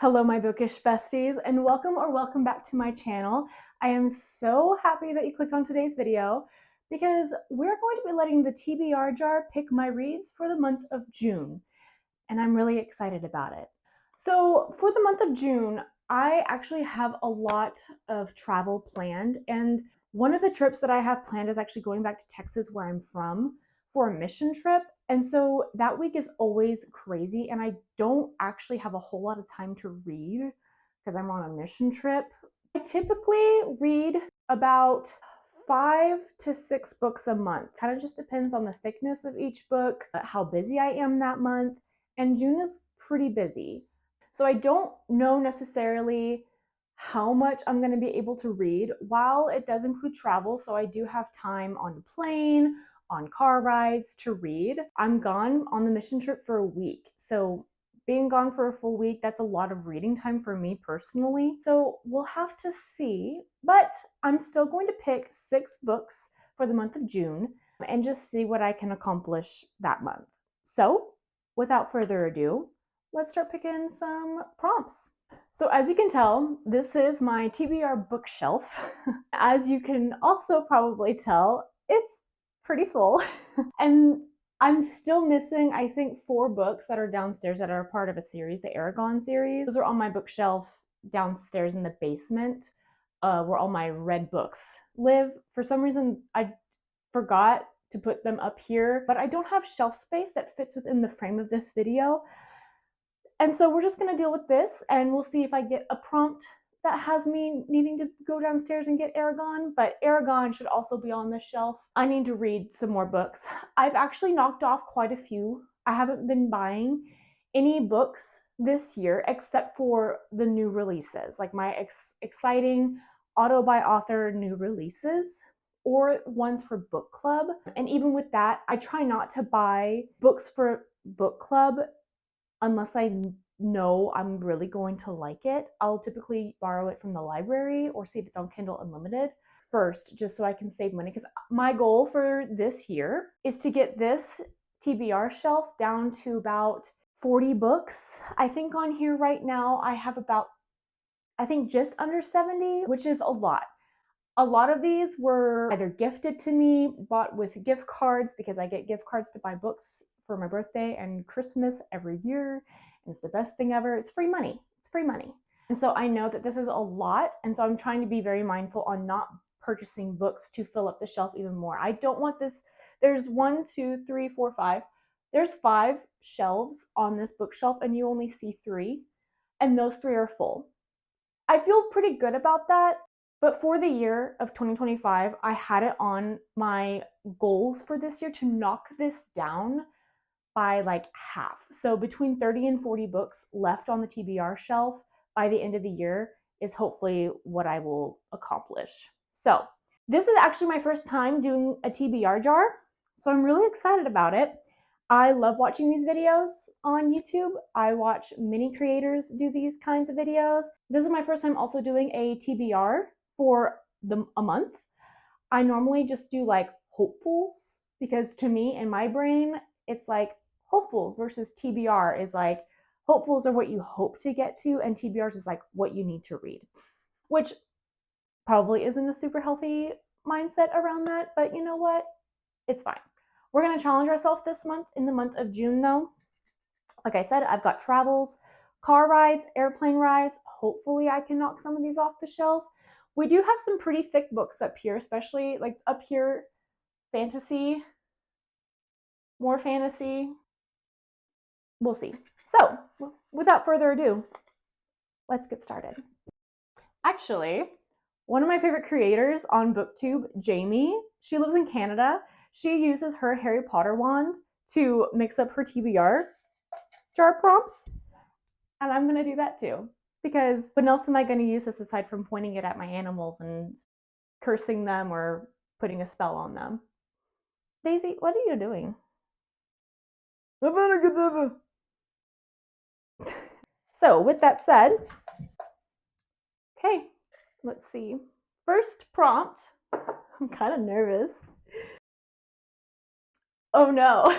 Hello, my bookish besties, and welcome back to my channel. I am so happy that you clicked on today's video because we're going to be letting the TBR jar pick my reads for the month of June, and I'm really excited about it. So for the month of June, I actually have a lot of travel planned, and one of the trips that I have planned is actually going back to Texas, where I'm from, for a mission trip. And so that week is always crazy, and I don't actually have a whole lot of time to read because I'm on a mission trip. I typically read about 5 to 6 books a month. Kind of just depends on the thickness of each book, how busy I am that month, and June is pretty busy. So I don't know necessarily how much I'm going to be able to read while it does include travel. So I do have time on the plane, on car rides to read. I'm gone on the mission trip for a week. So being gone for a full week, that's a lot of reading time for me personally. So we'll have to see, but I'm still going to pick 6 books for the month of June and just see what I can accomplish that month. So without further ado, let's start picking some prompts. So as you can tell, this is my TBR bookshelf. As you can also probably tell, it's pretty full. And I'm still missing, I think, 4 books that are downstairs that are part of a series, the Aragon series. Those are on my bookshelf downstairs in the basement, where all my red books live. For some reason, I forgot to put them up here, but I don't have shelf space that fits within the frame of this video. And so we're just gonna deal with this, and we'll see if I get a prompt that has me needing to go downstairs and get Aragon, but Aragon should also be on the shelf. I need to read some more books. I've actually knocked off quite a few. I haven't been buying any books this year except for the new releases, like my exciting auto by author new releases or ones for book club. And even with that, I try not to buy books for book club unless I know I'm really going to like it. I'll typically borrow it from the library or see if it's on Kindle Unlimited first, just so I can save money. Because my goal for this year is to get this TBR shelf down to about 40 books. I think on here right now I have about, I think just under 70, which is a lot. A lot of these were either gifted to me, bought with gift cards, because I get gift cards to buy books for my birthday and Christmas every year. And it's the best thing ever. It's free money. It's free money. And so I know that this is a lot. And so I'm trying to be very mindful on not purchasing books to fill up the shelf even more. I don't want this. There's 1, 2, 3, 4, 5. There's 5 shelves on this bookshelf, and you only see 3. And those 3 are full. I feel pretty good about that. But for the year of 2025, I had it on my goals for this year to knock this down by like half. So between 30 and 40 books left on the TBR shelf by the end of the year is hopefully what I will accomplish. So this is actually my first time doing a TBR jar, so I'm really excited about it. I love watching these videos on YouTube. I watch many creators do these kinds of videos. This is my first time also doing a TBR for a month. I normally just do like hopefuls, because to me in my brain it's like hopeful versus TBR is like hopefuls are what you hope to get to, and TBRs is like what you need to read, which probably isn't a super healthy mindset around that, but you know what? It's fine. We're going to challenge ourselves this month in the month of June though. Like I said, I've got travels, car rides, airplane rides. Hopefully I can knock some of these off the shelf. We do have some pretty thick books up here, especially like up here, fantasy, more fantasy. We'll see. So without further ado, let's get started. Actually, one of my favorite creators on BookTube, Jamie, she lives in Canada. She uses her Harry Potter wand to mix up her TBR jar prompts. And I'm going to do that too. Because what else am I going to use this aside from pointing it at my animals and cursing them or putting a spell on them? Daisy, what are you doing? So with that said, okay, let's see. First prompt, I'm kind of nervous. Oh no.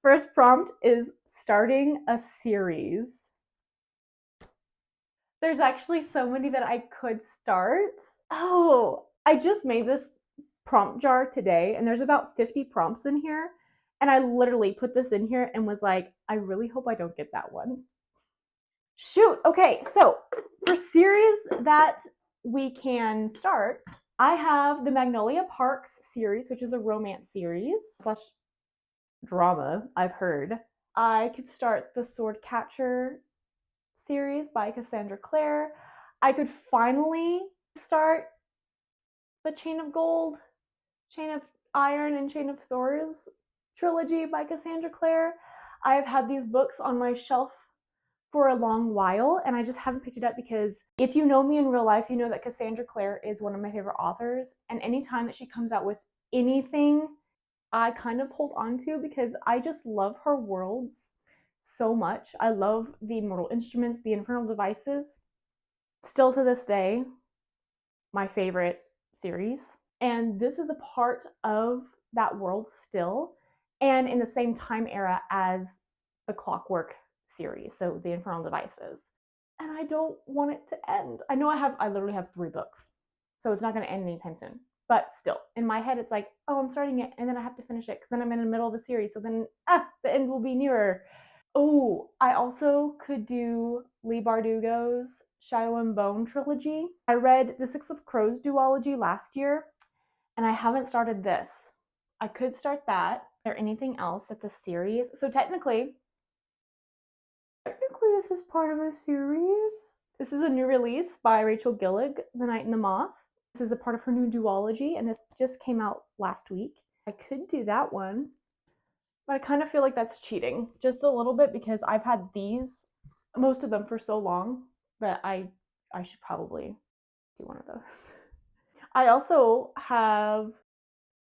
First prompt is starting a series. There's actually so many that I could start. Oh, I just made this prompt jar today and there's about 50 prompts in here. And I literally put this in here and was like, I really hope I don't get that one. Shoot. Okay, so for series that we can start, I have the Magnolia Parks series, which is a romance series slash drama, I've heard. I could start the Sword Catcher series by Cassandra Clare. I could finally start the Chain of Gold, Chain of Iron, and Chain of Thors trilogy by Cassandra Clare. I have had these books on my shelf for a long while and I just haven't picked it up because if you know me in real life, you know that Cassandra Clare is one of my favorite authors, and anytime that she comes out with anything, I kind of hold on to because I just love her worlds so much. I love the Mortal Instruments, the Infernal Devices. Still to this day, my favorite series. And this is a part of that world still, and in the same time era as the Clockwork series, so the Infernal Devices. And I don't want it to end. I know I literally have 3 books, so it's not going to end anytime soon. But still, in my head, it's like, oh, I'm starting it, and then I have to finish it because then I'm in the middle of a series. So then, the end will be nearer. Oh, I also could do Leigh Bardugo's Shadow and Bone trilogy. I read the Six of Crows duology last year, and I haven't started this. I could start that. Is there anything else that's a series? So technically, this is part of a series. This is a new release by Rachel Gillig, The Night and the Moth. This is a part of her new duology, and this just came out last week. I could do that one, but I kind of feel like that's cheating just a little bit because I've had these, most of them, for so long that I should probably do one of those. I also have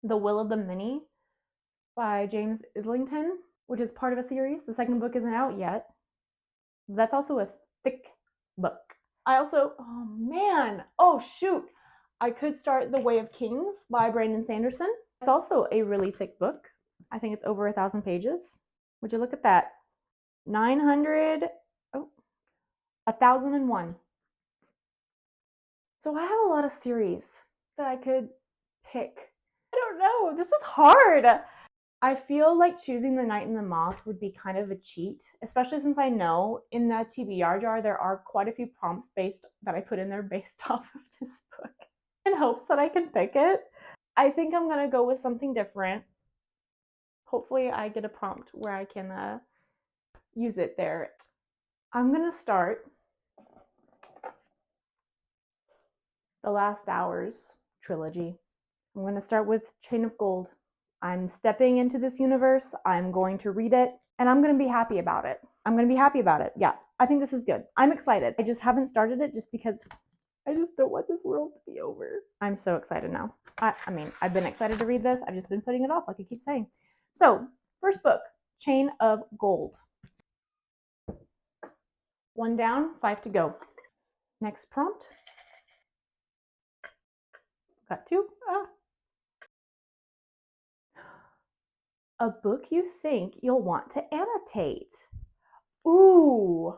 The Will of the Many by James Islington, which is part of a series. The second book isn't out yet. That's also a thick book. I also, oh shoot, I could start The Way of Kings by Brandon Sanderson. It's also a really thick book. I think it's over 1,000 pages. Would you look at that? 1,001. So I have a lot of series that I could pick. I don't know, this is hard. I feel like choosing The Night and the Moth would be kind of a cheat, especially since I know in that TBR jar there are quite a few prompts that I put in there based off of this book in hopes that I can pick it. I think I'm going to go with something different. Hopefully I get a prompt where I can use it there. I'm going to start The Last Hours trilogy. I'm going to start with Chain of Gold. I'm stepping into this universe. I'm going to read it, and I'm going to be happy about it. Yeah, I think this is good. I'm excited. I just haven't started it just because I just don't want this world to be over. I'm so excited now. I mean, I've been excited to read this. I've just been putting it off, like I keep saying. So, first book, Chain of Gold. 1 down, 5 to go. Next prompt. Got 2. A book you think you'll want to annotate. Ooh,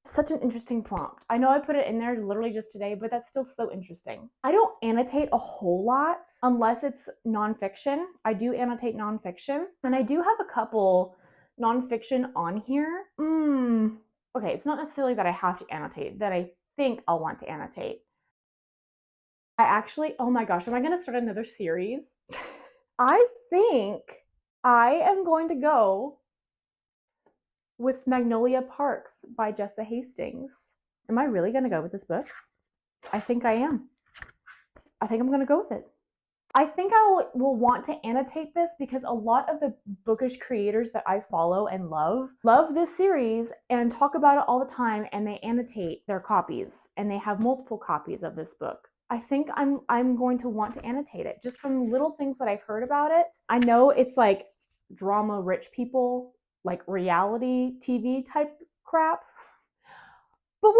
such an interesting prompt. I know I put it in there literally just today, but that's still so interesting. I don't annotate a whole lot unless it's nonfiction. I do annotate nonfiction, and I do have a couple nonfiction on here. Okay, it's not necessarily that I have to annotate, that I think I'll want to annotate. I actually, oh my gosh, am I going to start another series? I think I am going to go with Magnolia Parks by Jessa Hastings. Am I really going to go with this book? I think I am. I think I'm going to go with it. I think I will want to annotate this because a lot of the bookish creators that I follow and love this series and talk about it all the time, and they annotate their copies and they have multiple copies of this book. I think I'm going to want to annotate it just from little things that I've heard about it. I know it's like drama rich people, like reality TV type crap. But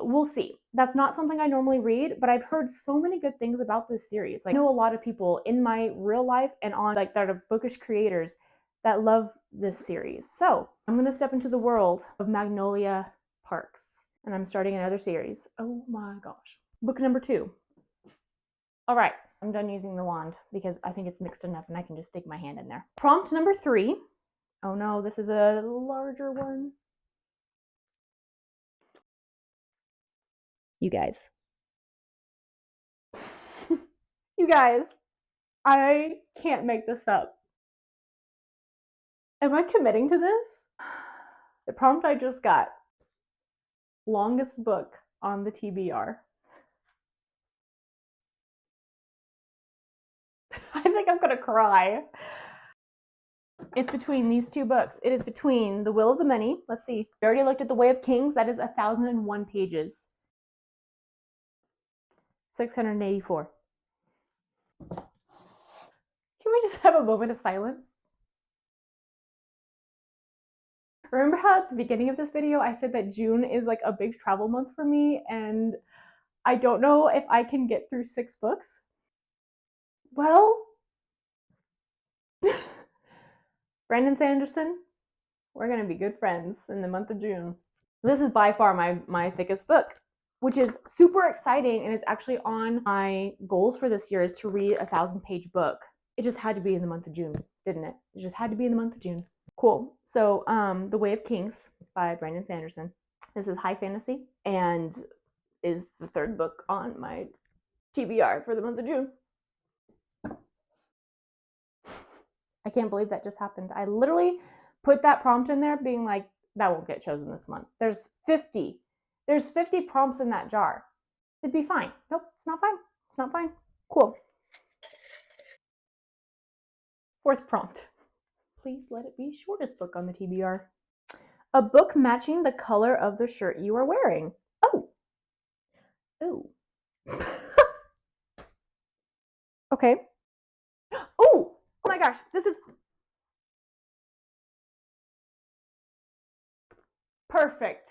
we'll see. That's not something I normally read, but I've heard so many good things about this series. Like, I know a lot of people in my real life and on like that are bookish creators that love this series. So I'm gonna step into the world of Magnolia Parks. and I'm starting another series. Oh my gosh. Book number 2. All right, I'm done using the wand because I think it's mixed enough and I can just stick my hand in there. Prompt number 3. Oh no, this is a larger one. You guys. You guys, I can't make this up. Am I committing to this? The prompt I just got, longest book on the TBR. I think I'm gonna cry. It's between these 2 books. It is between The Will of the Many. Let's see. We already looked at The Way of Kings. That is 1,001 pages. 684. Can we just have a moment of silence? Remember how at the beginning of this video I said that June is like a big travel month for me, and I don't know if I can get through 6 books? Well, Brandon Sanderson, we're gonna be good friends in the month of June. This is by far my thickest book, which is super exciting, and it's actually on my goals for this year is to read a 1,000-page book. It just had to be in the month of June, didn't it? It just had to be in the month of June. Cool. So, The Way of Kings by Brandon Sanderson. This is high fantasy and is the 3rd book on my TBR for the month of June. I can't believe that just happened. I literally put that prompt in there being like, that won't get chosen this month. There's 50 prompts in that jar. It'd be fine. Nope, it's not fine. It's not fine. Cool. 4th prompt. Please let it be shortest book on the TBR. A book matching the color of the shirt you are wearing. Oh. Oh. Okay. Oh my gosh, this is perfect.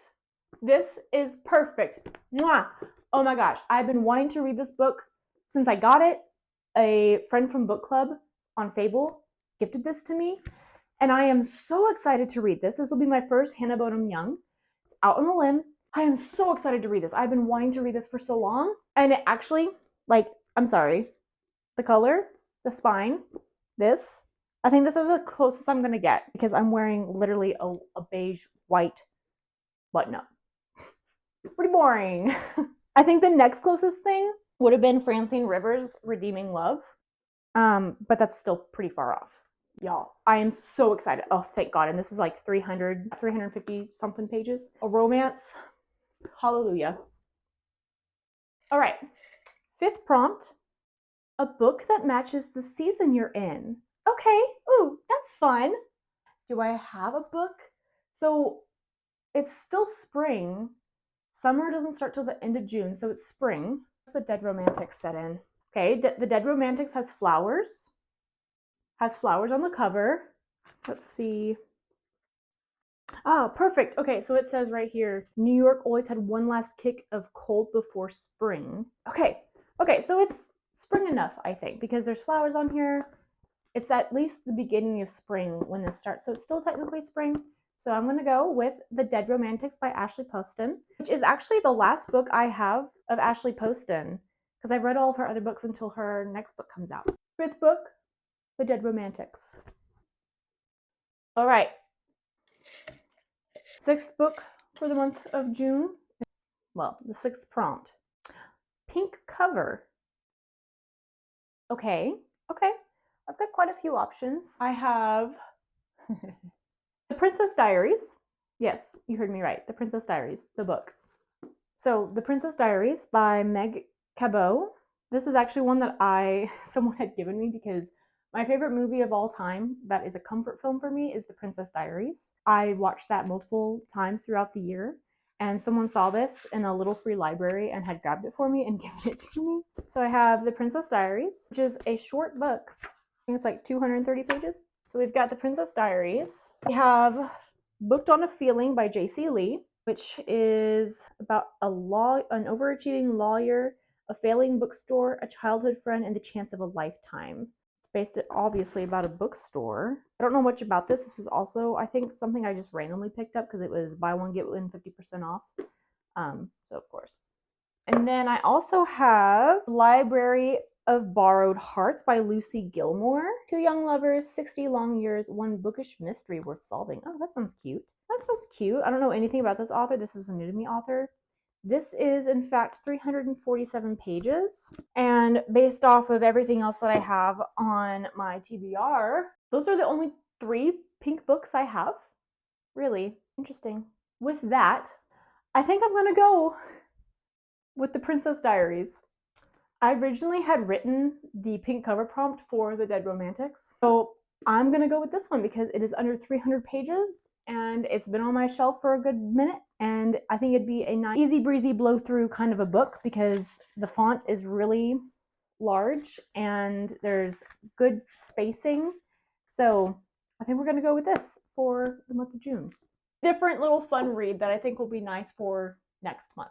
This is perfect. Mwah. Oh my gosh, I've been wanting to read this book since I got it. A friend from book club on Fable gifted this to me, and I am so excited to read this. This will be my first Hannah Bonham Young. It's out on a limb. I am so excited to read this. I've been wanting to read this for so long, and it actually, like, I'm sorry, the color, the spine, this, I think this is the closest I'm gonna get because I'm wearing literally a beige white button up. Pretty boring. I think the next closest thing would have been Francine Rivers' Redeeming Love, but that's still pretty far off. Y'all, I am so excited. Oh, thank God. And this is like 350 something pages. A romance. Hallelujah. All right. 5th prompt. A book that matches the season you're in. Okay. Ooh, that's fun. Do I have a book? So it's still spring. Summer doesn't start till the end of June, so it's spring. The Dead Romantics set in. Okay, The Dead Romantics has flowers. Has flowers on the cover. Let's see. Ah, perfect. Okay, so it says right here, New York always had one last kick of cold before spring. Okay, so it's spring enough, I think, because there's flowers on here. It's at least the beginning of spring when this starts, so it's still technically spring. So I'm going to go with The Dead Romantics by Ashley Poston, which is actually the last book I have of Ashley Poston, because I've read all of her other books until her next book comes out. 5th book, The Dead Romantics. All right. 6th book for the month of June. Well, the 6th prompt. Pink cover. Okay. I've got quite a few options. I have The Princess Diaries. Yes, you heard me right. The Princess Diaries, the book. So, The Princess Diaries by Meg Cabot. This is actually one that someone had given me because my favorite movie of all time that is a comfort film for me is The Princess Diaries. I watched that multiple times throughout the year, and someone saw this in a little free library and had grabbed it for me and given it to me. So I have The Princess Diaries, which is a short book. I think it's like 230 pages. So we've got The Princess Diaries. We have Booked on a Feeling by J.C. Lee, which is about an overachieving lawyer, a failing bookstore, a childhood friend, and the chance of a lifetime. It's based obviously about a bookstore. I don't know much about this. This was also, I think, something I just randomly picked up because it was buy one, get one 50% off. So of course. And then I also have Library of Borrowed Hearts by Lucy Gilmore. Two young lovers, 60 long years, one bookish mystery worth solving. Oh, that sounds cute. That sounds cute. I don't know anything about this author. This is a new to me author. This is, in fact, 347 pages. And based off of everything else that I have on my TBR, those are the only 3 pink books I have. Really interesting. With that, I think I'm going to go with The Princess Diaries. I originally had written the pink cover prompt for The Dead Romantics. So I'm going to go with this one because it is under 300 pages and it's been on my shelf for a good minute. And I think it'd be a nice, easy breezy blow through kind of a book because the font is really large and there's good spacing. So I think we're going to go with this for the month of June. Different little fun read that I think will be nice for next month.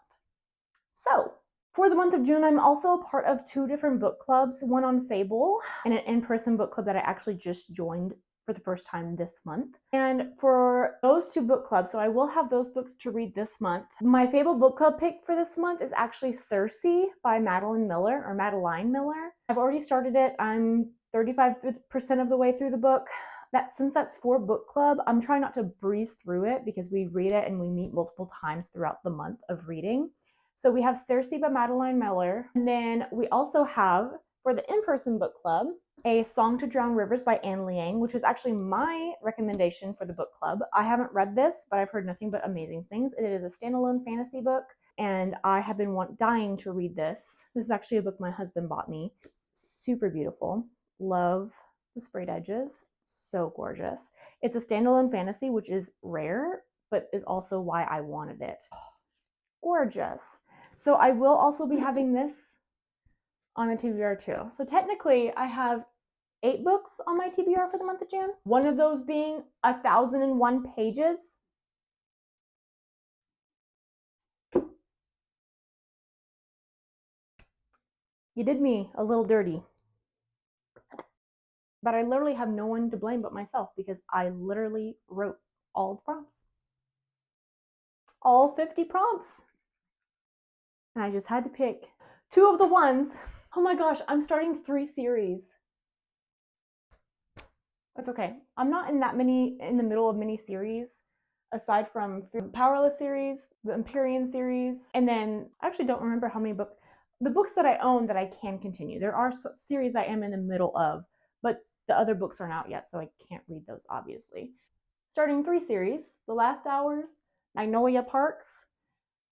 So for the month of June, I'm also a part of 2 different book clubs, one on Fable and an in-person book club that I actually just joined for the first time this month. And for those 2 book clubs, so I will have those books to read this month. My Fable book club pick for this month is actually Circe by Madeline Miller. I've already started it. I'm 35% of the way through the book. Since that's for book club, I'm trying not to breeze through it because we read it and we meet multiple times throughout the month of reading. So we have Circe by Madeline Miller. And then we also have, for the in-person book club, A Song to Drown Rivers by Anne Liang, which is actually my recommendation for the book club. I haven't read this, but I've heard nothing but amazing things. It is a standalone fantasy book, and I have been dying to read this. This is actually a book my husband bought me. It's super beautiful. Love the sprayed edges. So gorgeous. It's a standalone fantasy, which is rare, but is also why I wanted it. Gorgeous. So I will also be having this on the TBR too. So technically I have 8 books on my TBR for the month of June. One of those being 1,001 pages. You did me a little dirty. But I literally have no one to blame but myself because I literally wrote all the prompts. All 50 prompts. And I just had to pick 2 of the ones. Oh my gosh, I'm starting 3 series. That's okay. I'm not in the middle of many series, aside from the Powerless series, the Empyrean series, and then I actually don't remember how many books. The books that I own that I can continue. There are series I am in the middle of, but the other books aren't out yet, so I can't read those, obviously. Starting 3 series, The Last Hours, Magnolia Parks,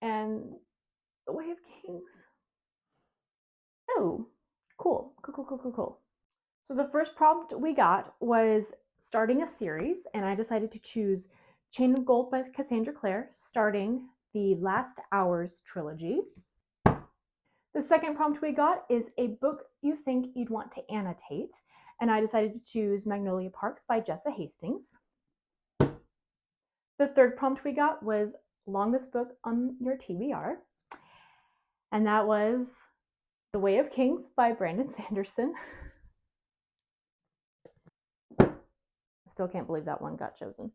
and The Way of Kings. Oh, cool. So the first prompt we got was starting a series, and I decided to choose Chain of Gold by Cassandra Clare, starting the Last Hours trilogy. The second prompt we got is a book you think you'd want to annotate, and I decided to choose Magnolia Parks by Jessa Hastings. The third prompt we got was longest book on your TBR, and that was The Way of Kings by Brandon Sanderson. Still can't believe that one got chosen.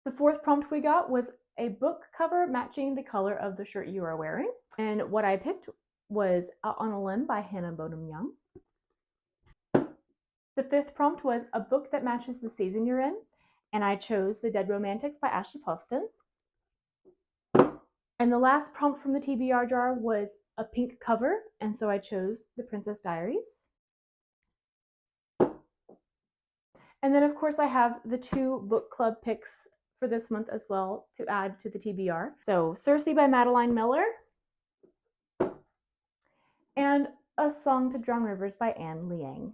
The fourth prompt we got was a book cover matching the color of the shirt you are wearing. And what I picked was Out on a Limb by Hannah Bonham Young. The fifth prompt was a book that matches the season you're in. And I chose The Dead Romantics by Ashley Poston. And the last prompt from the TBR jar was a pink cover. And so I chose The Princess Diaries. And then, of course, I have the 2 book club picks for this month as well to add to the TBR. So Circe by Madeline Miller and A Song to Drown Rivers by Anne Liang.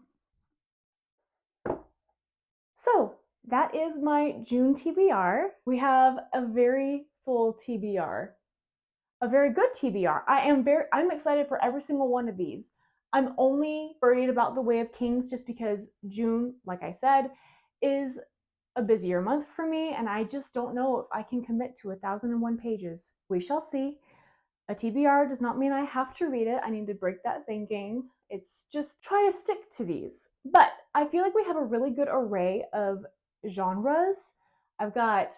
So that is my June TBR. We have a very full TBR, a very good TBR. I'm excited for every single one of these. I'm only worried about The Way of Kings just because June, like I said, is a busier month for me, and I just don't know if I can commit to 1,001 pages. We shall see. A TBR does not mean I have to read it. I need to break that thinking. It's just try to stick to these. But I feel like we have a really good array of genres. I've got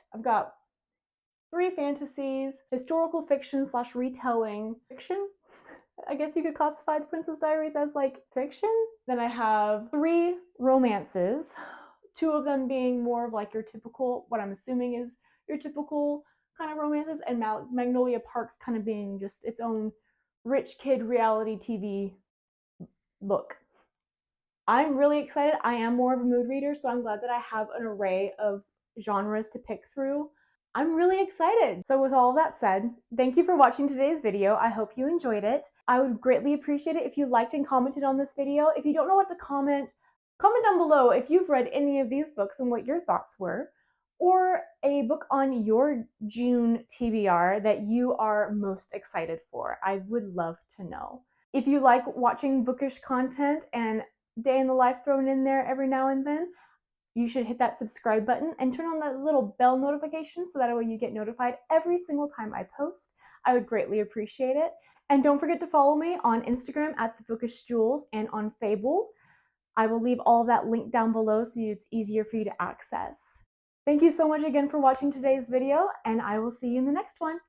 3 fantasies, historical fiction slash retelling fiction. I guess you could classify The Princess Diaries as like fiction. Then I have 3 romances, 2 of them being more of like your typical, what I'm assuming is your typical kind of romances, and Magnolia Parks kind of being just its own rich kid reality TV book. I'm really excited. I am more of a mood reader, so I'm glad that I have an array of genres to pick through. I'm really excited. So with all that said, thank you for watching today's video. I hope you enjoyed it. I would greatly appreciate it if you liked and commented on this video. If you don't know what to comment, comment down below if you've read any of these books and what your thoughts were, or a book on your June TBR that you are most excited for. I would love to know. If you like watching bookish content and day in the life thrown in there every now and then, you should hit that subscribe button and turn on that little bell notification so that way you get notified every single time I post. I would greatly appreciate it. And don't forget to follow me on Instagram at The Bookish Jewels and on Fable. I will leave all of that linked down below so it's easier for you to access. Thank you so much again for watching today's video, and I will see you in the next one.